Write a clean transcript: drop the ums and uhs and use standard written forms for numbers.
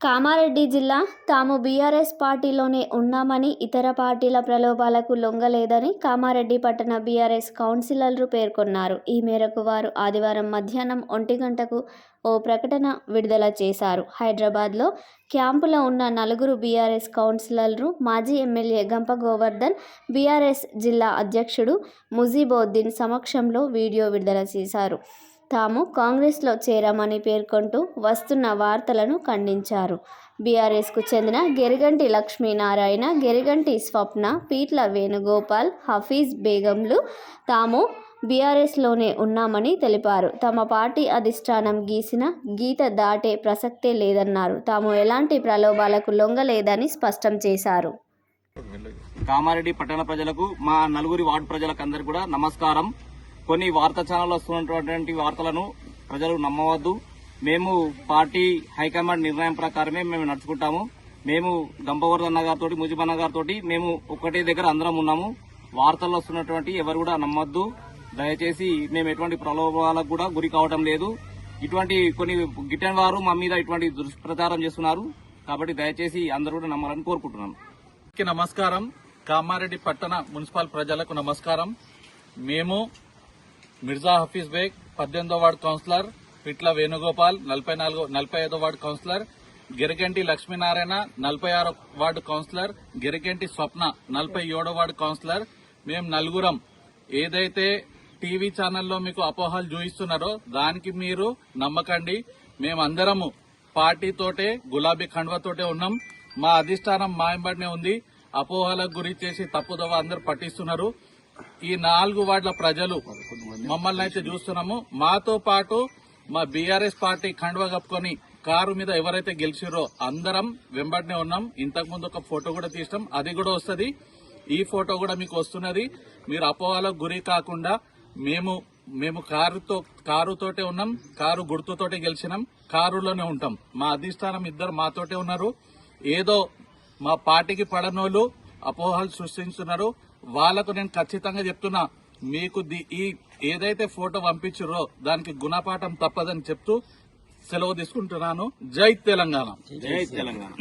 కామారెడ్డి జిల్లా తాము బీఆర్ఎస్ పార్టీలోనే ఉన్నామని, ఇతర పార్టీల ప్రలోభాలకు లొంగలేదని కామారెడ్డి పట్టణ బీఆర్ఎస్ కౌన్సిలర్లు పేర్కొన్నారు. ఈ మేరకు వారు ఆదివారం మధ్యాహ్నం 1 గంటకు ఓ ప్రకటన విడుదల చేశారు. హైదరాబాద్లో క్యాంపులో ఉన్న 4 బీఆర్ఎస్ కౌన్సిలర్లు మాజీ ఎమ్మెల్యే గంప గోవర్ధన్, బీఆర్ఎస్ జిల్లా అధ్యక్షుడు ముజీబోద్దీన్ సమక్షంలో వీడియో విడుదల చేశారు. తాము కాంగ్రెస్లో చేరామని పేర్కొంటూ వస్తున్న వార్తలను ఖండించారు. బీఆర్ఎస్కు చెందిన గెరిగంటి లక్ష్మీనారాయణ, గెరిగంటి స్వప్న, పీట్ల వేణుగోపాల్, హఫీజ్ బేగంలు తాము బీఆర్ఎస్లోనే ఉన్నామని తెలిపారు. తమ పార్టీ అధిష్టానం గీసిన గీత దాటే ప్రసక్తే లేదన్నారు. తాము ఎలాంటి ప్రలోభాలకు లొంగలేదని స్పష్టం చేశారు. కామారెడ్డి పట్టణ ప్రజలకు, మా 4 వార్డు ప్రజలకు అందరికీ కూడా నమస్కారం. కొన్ని వార్తా ఛానల్లో వస్తున్నటువంటి వార్తలను ప్రజలు నమ్మవద్దు. మేము పార్టీ హైకమాండ్ నిర్ణయం ప్రకారమే మేము నడుచుకుంటాము. మేము గంపవర్ధన్న గారితో, ముజిబన్న గారితో మేము ఒకటే దగ్గర అందరం ఉన్నాము. వార్తల్లో వస్తున్నటువంటి ఎవరు కూడా నమ్మొద్దు. దయచేసి మేము ఎటువంటి ప్రలోభాలకు కూడా గురి కావడం లేదు. ఇటువంటి కొన్ని గిట్టని వారు మా మీద ఇటువంటి దుష్ప్రచారం చేస్తున్నారు. కాబట్టి దయచేసి అందరూ కూడా నమ్మాలని కోరుకుంటున్నాను. నమస్కారం. కామారెడ్డి పట్టణ మున్సిపల్ ప్రజలకు నమస్కారం. మేము మిర్జా హఫీజ్ బేగ్ 18వ వార్డు కౌన్సిలర్, పిట్ల వేణుగోపాల్ 45వ వార్డు కౌన్సిలర్, గిరిగంటి లక్ష్మీనారాయణ 46వ వార్డు కౌన్సిలర్, గిరిగంటి స్వప్న 47వ వార్డు కౌన్సిలర్, మేము 4 ఏదైతే టీవీ ఛానల్లో మీకు అపోహలు చూయిస్తున్నారో దానికి మీరు నమ్మకండి. మేమందరము పార్టీతోటే, గులాబీ ఖండ్వతోటే ఉన్నాం. మా అధిష్టానం మా వెంబడినే ఉంది. అపోహలకు గురి చేసి తప్పుదోవ అందరు పట్టిస్తున్నారు. ఈ 4 వార్డుల ప్రజలు మమ్మల్ని అయితే చూస్తున్నాము. మాతో పాటు మా బీఆర్ఎస్ పార్టీ ఖండ్వ కప్పుకొని కారు మీద ఎవరైతే గెలిచిరో అందరం వెంబడినే ఉన్నాం. ఇంతకుముందు ఒక ఫోటో కూడా తీసాం, అది కూడా వస్తుంది. ఈ ఫోటో కూడా మీకు వస్తున్నది. మీరు అపోహలకు గురి కాకుండా మేము కారుతోటే ఉన్నాం, కారు గుర్తుతోటే గెలిచినాం, కారులోనే ఉంటాం. మా అధిష్టానం ఇద్దరు మాతోటే ఉన్నారు. ఏదో మా పార్టీకి పడనోళ్ళు అపోహలు సృష్టిస్తున్నారు. వాళ్లకు నేను ఖచ్చితంగా చెప్తున్నా, మీకు ఈ ఏదైతే ఫోటో పంపించారో దానికి గుణపాఠం తప్పదని చెప్తూ సెలవు తీసుకుంటున్నాను. జై తెలంగాణ. జై తెలంగాణ.